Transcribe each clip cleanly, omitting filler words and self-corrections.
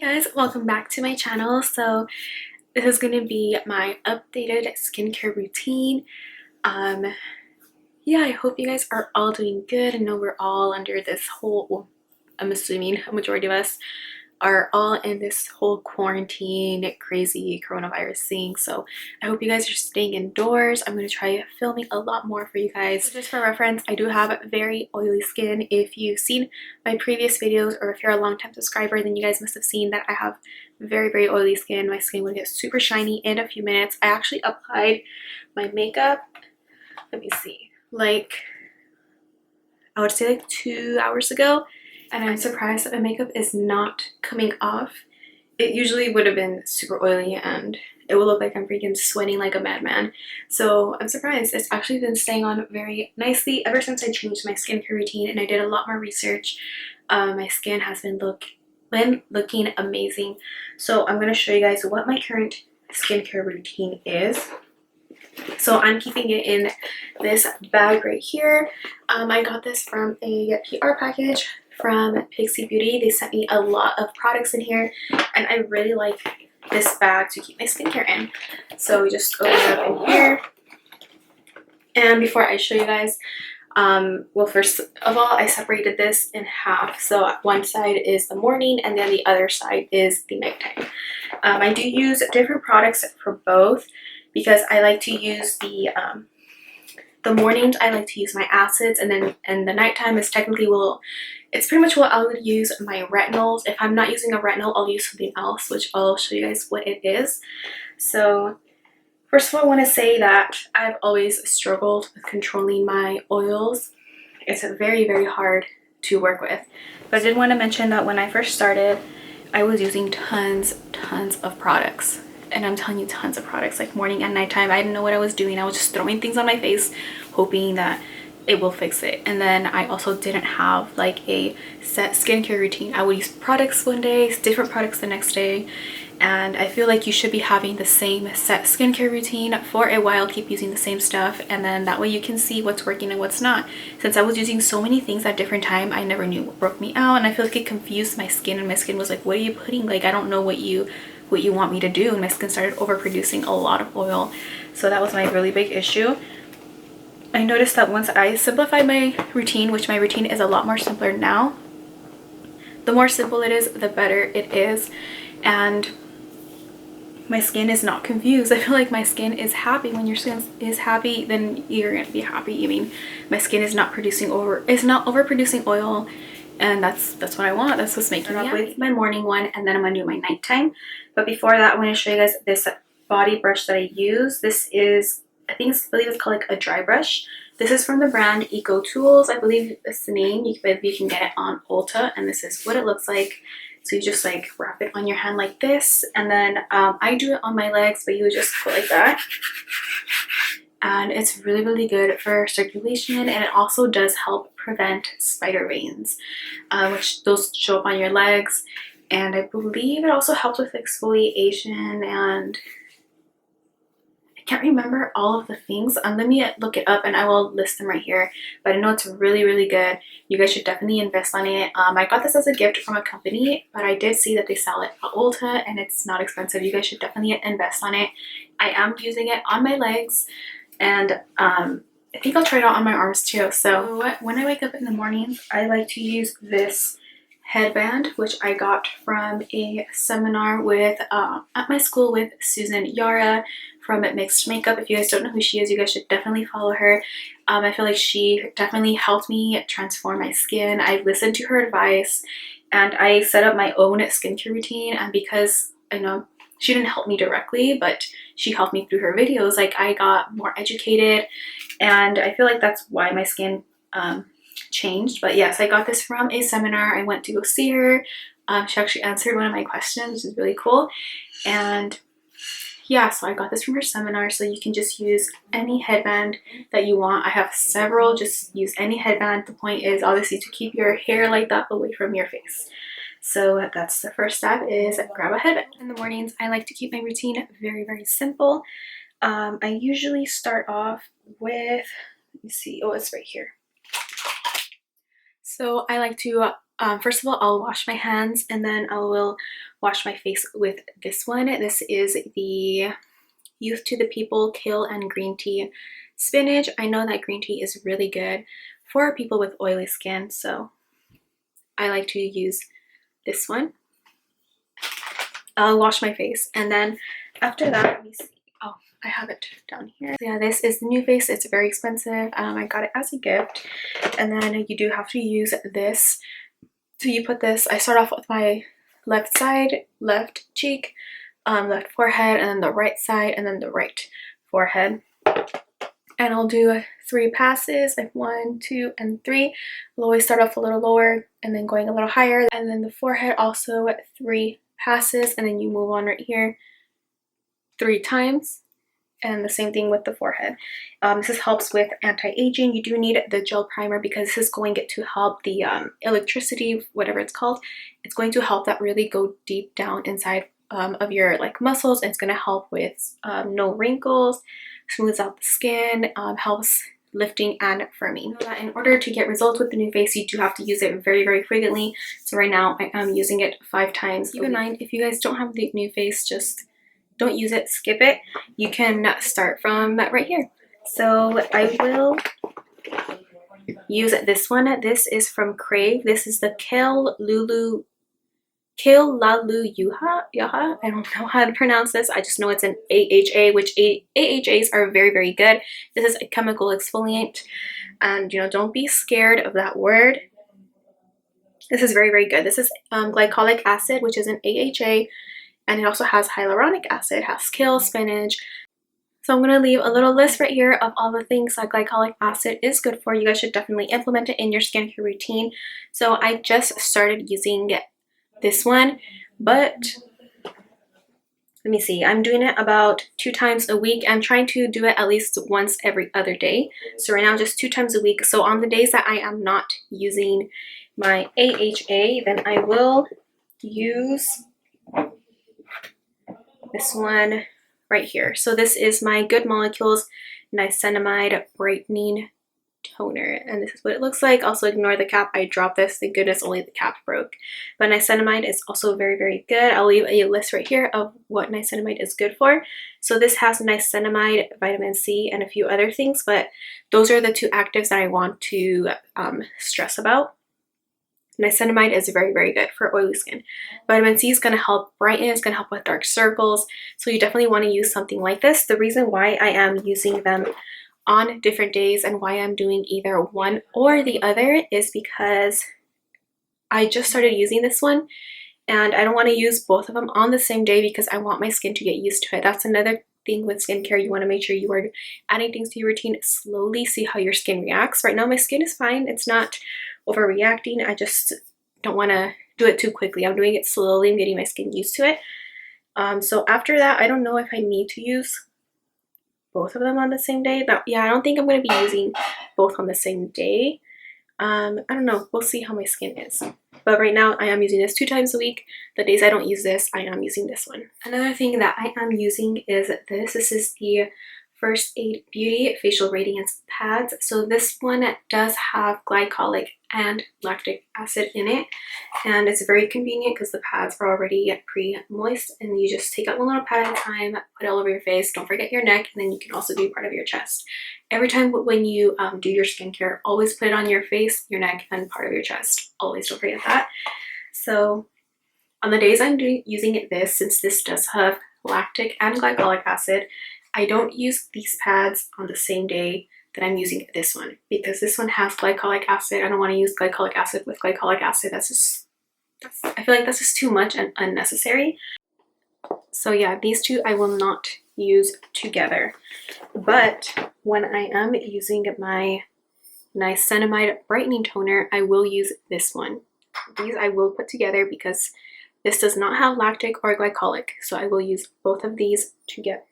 guys, welcome back to my channel. So this is going to be my updated skincare routine. Yeah, I hope you guys are all doing good. I know we're all under this whole, well, I'm assuming a majority of us are all in this whole quarantine crazy coronavirus thing, so I hope you guys are staying indoors. I'm going to try filming a lot more for you guys. So just for reference, I do have very oily skin. If you've seen my previous videos, or if you're a long-time subscriber, then you guys must have seen that I have very oily skin. My skin would get super shiny in a few minutes. I actually applied my makeup, let me see, like I would say like 2 hours ago, and I'm surprised that my makeup is not coming off. It usually would have been super oily and it will look like I'm freaking sweating like a madman. So I'm surprised. It's actually been staying on very nicely ever since I changed my skincare routine and I did a lot more research. My skin has been looking amazing. So I'm going to show you guys what my current skincare routine is. So I'm keeping it in this bag right here. I got this from a PR package from Pixie Beauty. They sent me a lot of products in here and I really like this bag to keep my skincare in. So we just open it up in here. And before I show you guys, well, first of all, I separated this in half. So one side is the morning and then the other side is the nighttime. I do use different products for both, because I like to use the mornings I like to use my acids, and then the nighttime is technically, well, it's pretty much what I would use my retinols. If I'm not using a retinol, I'll use something else, which I'll show you guys what it is. So first of all, I want to say that I've always struggled with controlling my oils. It's very hard to work with. But I did want to mention that when I first started, I was using tons of products. And I'm telling you, tons of products, like morning and nighttime. I didn't know what I was doing. I was just throwing things on my face hoping that it will fix it. And then I also didn't have like a set skincare routine. I would use products one day, different products the next day. And I feel like you should be having the same set skincare routine for a while. Keep using the same stuff, and then that way you can see what's working and what's not. Since I was using so many things at different time, I never knew what broke me out, and I feel like it confused my skin, and my skin was like, what are you putting? Like, I don't know what you want me to do. And my skin started overproducing a lot of oil. So that was my really big issue. I noticed that once I simplified my routine, which my routine is a lot more simpler now, the more simple it is, the better it is. And my skin is not confused. I feel like my skin is happy. When your skin is happy, then you're gonna be happy. I mean, my skin is not overproducing oil, and that's what I want. That's what's making me happy. With my morning one, and then I'm gonna do my nighttime. But before that, I'm gonna show you guys this body brush that I use. This is, I believe it's called like a dry brush. This is from the brand Eco Tools. I believe that's the name. You can get it on Ulta, and this is what it looks like. So you just like wrap it on your hand like this, and then I do it on my legs, but you would just go like that. And it's really good for circulation, and it also does help prevent spider veins, which those show up on your legs. And I believe it also helps with exfoliation, and I can't remember all of the things. Let me look it up and I will list them right here. But I know it's really good. You guys should definitely invest on it. I got this as a gift from a company, but I did see that they sell it at Ulta and it's not expensive. You guys should definitely invest on it. I am using it on my legs, and I think I'll try it out on my arms too. So when I wake up in the mornings, I like to use this headband, which I got from a seminar with at my school with Susan Yara from Mixed Makeup. If you guys don't know who she is, you guys should definitely follow her. I feel like she definitely helped me transform my skin. I listened to her advice and I set up my own skincare routine, and because I know she didn't help me directly, but she helped me through her videos, like I got more educated, and I feel like that's why my skin changed. But yes, I got this from a seminar. I went to go see her. She actually answered one of my questions, which is really cool. And yeah, so I got this from her seminar. So you can just use any headband that you want. I have several. Just use any headband. The point is obviously to keep your hair like that away from your face. So that's the first step, is grab a headband. In the mornings, I like to keep my routine very simple. I usually start off with, let me see, oh, it's right here. So I like to First of all, I'll wash my hands and then I will wash my face with this one. This is the Youth to the People Kale and Green Tea Spinach. I know that green tea is really good for people with oily skin, so I like to use this one. I'll wash my face and then after that, let me see. Oh, I have it down here. So yeah, this is the new face. It's very expensive. I got it as a gift, and then you do have to use this. So you put this, I start off with my left side, left cheek, left forehead, and then the right side, and then the right forehead. And I'll do 3 passes, like 1, 2, and 3. I'll always start off a little lower and then going a little higher. And then the forehead also 3 passes, and then you move on right here 3 times. And the same thing with the forehead. This helps with anti-aging. You do need the gel primer because this is going to help the electricity, whatever it's called. It's going to help that really go deep down inside of your like muscles. It's going to help with no wrinkles, smooths out the skin, helps lifting and firming. You know that in order to get results with the new face, you do have to use it very, very frequently. So right now I am using it 5 times. Keep in mind, if you guys don't have the new face, just don't use it, skip it. You can start from right here. So I will use this one. This is from Crave. This is the Kale Lalu Yaha. I don't know how to pronounce this. I just know it's an AHA, which AHAs are very, very good. This is a chemical exfoliant, and you know, don't be scared of that word. This is very, very good. This is glycolic acid, which is an AHA. And it also has hyaluronic acid, it has kale, spinach. So I'm going to leave a little list right here of all the things that glycolic acid is good for. You guys should definitely implement it in your skincare routine. So I just started using this one, but let me see. I'm doing it about 2 times a week. I'm trying to do it at least once every other day. So right now just 2 times a week. So on the days that I am not using my AHA, then I will use this one right here. So this is my Good Molecules Niacinamide Brightening Toner, and this is what it looks like. Also ignore the cap. I dropped this. Thank goodness only the cap broke. But niacinamide is also very, very good. I'll leave a list right here of what niacinamide is good for. So this has niacinamide, vitamin C, and a few other things, but those are the 2 actives that I want to stress about. Niacinamide is very, very good for oily skin. Vitamin C is going to help brighten, it's going to help with dark circles. So you definitely want to use something like this. The reason why I am using them on different days and why I'm doing either one or the other is because I just started using this one and I don't want to use both of them on the same day because I want my skin to get used to it. That's another thing with skincare. You want to make sure you are adding things to your routine slowly, see how your skin reacts. Right now my skin is fine. It's not overreacting. I just don't want to do it too quickly. I'm doing it slowly. I'm getting my skin used to it. So after that, I don't know if I need to use both of them on the same day. Yeah, I don't think I'm going to be using both on the same day. I don't know. We'll see how my skin is. But right now I am using this 2 times a week. The days I don't use this, I am using this one. Another thing that I am using is this. This is the First Aid Beauty Facial Radiance Pads. So this one does have glycolic and lactic acid in it, and it's very convenient because the pads are already pre-moist, and you just take out one little pad at a time, put it all over your face. Don't forget your neck, and then you can also do part of your chest. Every time when you do your skincare, always put it on your face, your neck, and part of your chest. Always don't forget that. So on the days I'm using this, since this does have lactic and glycolic acid, I don't use these pads on the same day that I'm using this one because this one has glycolic acid. I don't want to use glycolic acid with glycolic acid. I feel like that's just too much and unnecessary. So yeah, these 2 I will not use together. But when I am using my niacinamide brightening toner, I will use this one. These I will put together because this does not have lactic or glycolic. So I will use both of these together.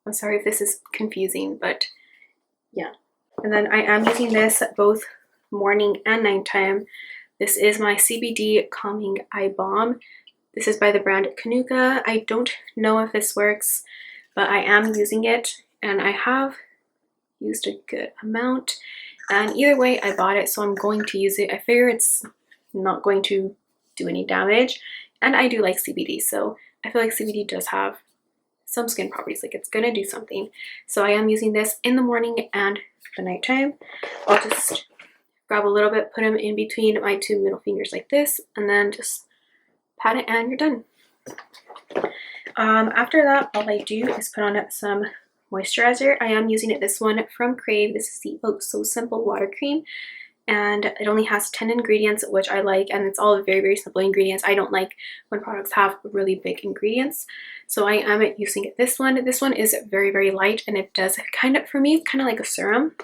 I'm sorry if this is confusing, but yeah. And then I am using this both morning and nighttime. This is my CBD Calming Eye Balm. This is by the brand Kanuka. I don't know if this works, but I am using it and I have used a good amount. And either way, I bought it, so I'm going to use it. I figure it's not going to do any damage. And I do like CBD, so I feel like CBD does have some skin properties, like it's gonna do something. So I am using this in the morning and the nighttime. I'll just grab a little bit, put them in between my two middle fingers like this, and then just pat it and you're done. After that, all I do is put on some moisturizer. I am using this one from Crave. This is the xoxo Simple Water Cream, and it only has 10 ingredients, which I like, and it's all very, very simple ingredients. I don't like when products have really big ingredients, so I am using this one. This one is very, very light, and it does kind of, for me, it's kind of like a serum,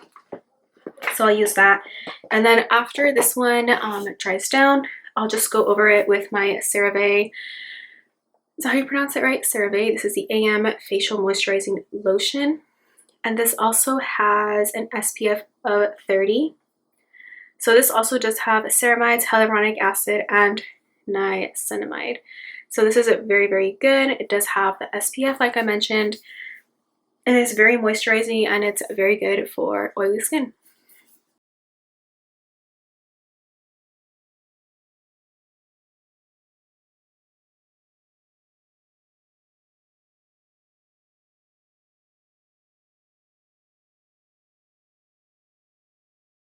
so I'll use that. And then after this one dries down, I'll just go over it with my CeraVe. Is that how you pronounce it, right? CeraVe. This is the AM Facial Moisturizing Lotion, and this also has an SPF of 30. So this also does have ceramides, hyaluronic acid, and niacinamide. So this is very, very good. It does have the SPF, like I mentioned, and it's very moisturizing, and it's very good for oily skin.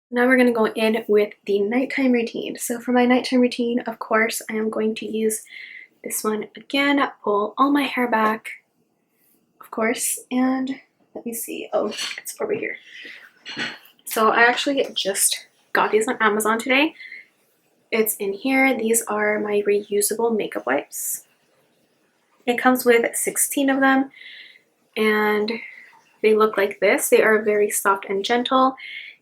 Now we're going to go in with the nighttime routine. So for my nighttime routine, of course, I am going to use this one again, pull all my hair back, of course, and let me see. Oh, it's over here. So I actually just got these on Amazon today. It's in here. These are my reusable makeup wipes. It comes with 16 of them, and they look like this. They are very soft and gentle.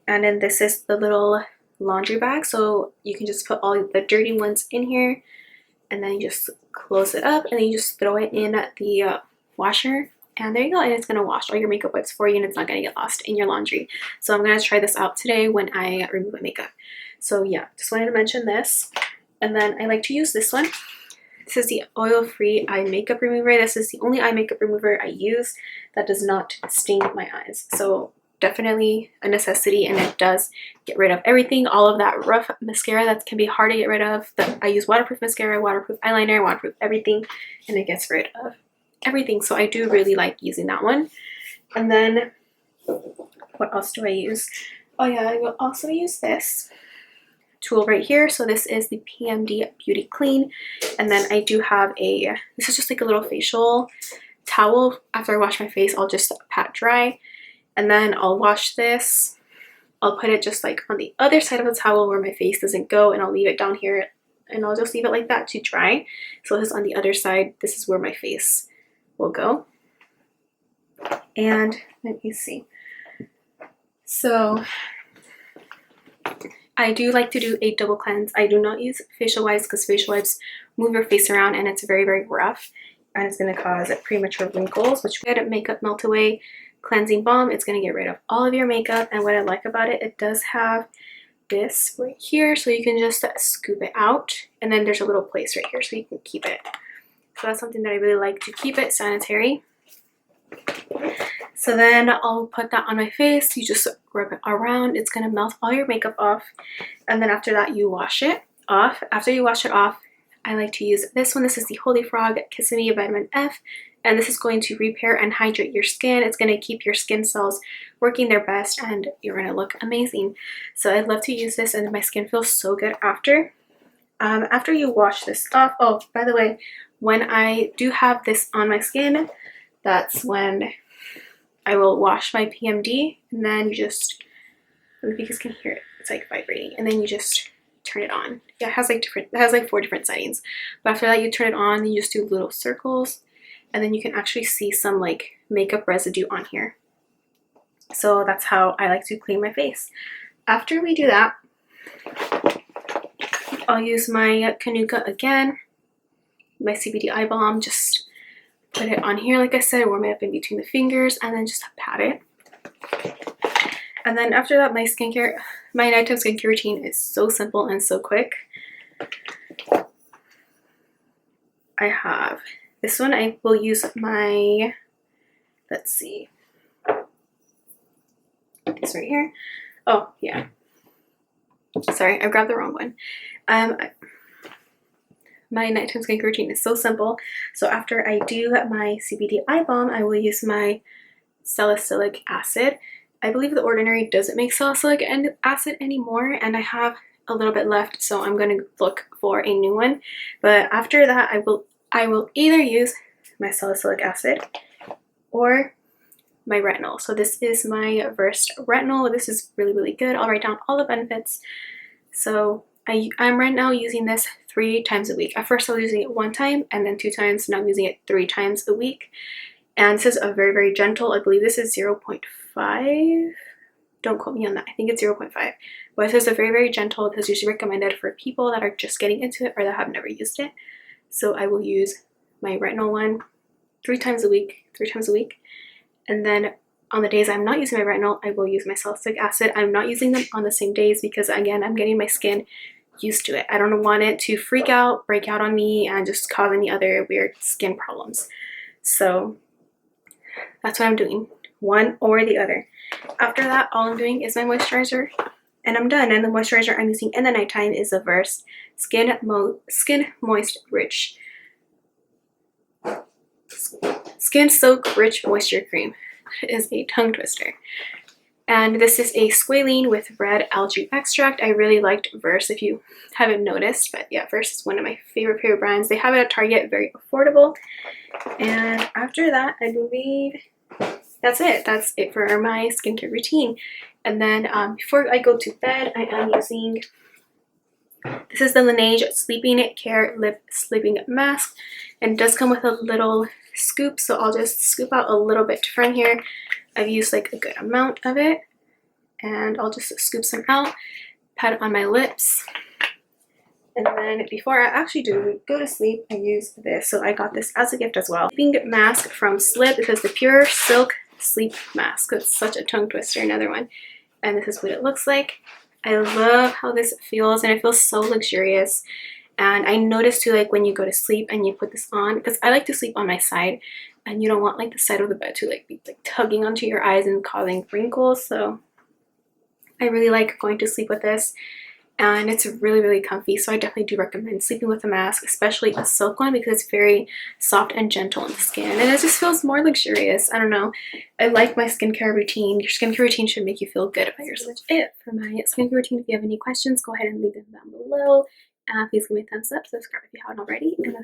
And then this is the little laundry bag, so you can just put all the dirty ones in here, and then you just close it up, and then you just throw it in the washer, and there you go, and it's going to wash all your makeup wipes for you, and it's not going to get lost in your laundry. So I'm going to try this out today when I remove my makeup. So yeah, just wanted to mention this. And then I like to use this one. This is the oil-free eye makeup remover. This is the only eye makeup remover I use that does not sting my eyes. So definitely a necessity, and it does get rid of everything, all of that rough mascara that can be hard to get rid of. I use waterproof mascara, waterproof eyeliner, waterproof everything, and it gets rid of everything. So I do really like using that one. And then what else do I use? Oh yeah, I will also use this tool right here. So this is the PMD Beauty Clean, and then I do have this is just like a little facial towel. After I wash my face, I'll just pat dry, and then I'll wash this. I'll put it just like on the other side of the towel where my face doesn't go, and I'll leave it down here, and I'll just leave it like that to dry. So this is on the other side. This is where my face will go. And let me see. So I do like to do a double cleanse. I do not use facial wipes because facial wipes move your face around, and it's very, very rough, and it's going to cause premature wrinkles, which good makeup melt away cleansing balm. It's going to get rid of all of your makeup, and what I like about it, it does have this right here, so you can just scoop it out, and then there's a little place right here so you can keep it. So that's something that I really like, to keep it sanitary. So then I'll put that on my face. You just rub it around. It's going to melt all your makeup off, and then after that you wash it off. After you wash it off, I like to use this one. This is the Holy Frog Kissimmee Vitamin F, and this is going to repair and hydrate your skin. It's going to keep your skin cells working their best, and you're going to look amazing. So I love to use this, and my skin feels so good after. After you wash this off, oh, by the way, when I do have this on my skin, that's when I will wash my PMD, and then you just, I don't know if you guys can hear it, it's like vibrating, and then you just turn it on. Yeah, it has like 4 different settings, but after that you turn it on, and you just do little circles, and then you can actually see some like makeup residue on here. So that's how I like to clean my face. After we do that, I'll use my Kanuka again, my CBD eye balm, just put it on here, like I said, warm it up in between the fingers, and then just pat it. And then after that, my nighttime skincare routine is so simple and so quick. I have this one. I will use my, let's see, this right here. Oh yeah, sorry, I grabbed the wrong one. My nighttime skincare routine is so simple. So after I do my CBD eye balm, I will use my salicylic acid. I believe The Ordinary doesn't make salicylic acid anymore, and I have a little bit left, so I'm going to look for a new one. But after that, I will either use my salicylic acid or my retinol. So this is my Versed retinol. This is really, really good. I'll write down all the benefits. So I'm right now using this 3 times a week. At first I was using it 1 time and then 2 times. Now I'm using it 3 times a week. And this is a very, very gentle, I believe this is 0.5. Don't quote me on that. I think it's 0.5. But this is a very, very gentle. This is usually recommended for people that are just getting into it or that have never used it. So I will use my retinol one 3 times a week. And then on the days I'm not using my retinol, I will use my salicylic acid. I'm not using them on the same days because, again, I'm getting my skin used to it. I don't want it to freak out, break out on me, and just cause any other weird skin problems. So that's what I'm doing, one or the other. After that, all I'm doing is my moisturizer, and I'm done. And the moisturizer I'm using in the nighttime is the Versed Skin Moist Rich Skin Soak Rich Moisture Cream. It is a tongue twister. And this is a squalene with red algae extract. I really liked Versed, if you haven't noticed, but yeah, Versed is one of my favorite brands. They have it at Target, very affordable. And after that, I believe that's it. That's it for my skincare routine. And then before I go to bed, I am using, this is the Laneige Sleeping Care Lip Sleeping Mask, and it does come with a little scoop, so I'll just scoop out a little bit from here. I've used like a good amount of it, and I'll just scoop some out, pat it on my lips, and then before I actually do go to sleep, I use this. So I got this as a gift as well. Sleeping mask from Slip. It is the Pure Silk Sleep Mask. It's such a tongue twister, another one. And this is what it looks like. I love how this feels, and it feels so luxurious. And I noticed too, like when you go to sleep and you put this on, because I like to sleep on my side, and you don't want like the side of the bed to like be like tugging onto your eyes and causing wrinkles. So I really like going to sleep with this, and it's really, really comfy. So I definitely do recommend sleeping with a mask, especially a silk one, because it's very soft and gentle on the skin, and it just feels more luxurious. I don't know. I like my skincare routine. Your skincare routine should make you feel good about yourself. That's it for my skincare routine. If you have any questions, go ahead and leave them down below. Please give me a thumbs up, subscribe if you haven't already, and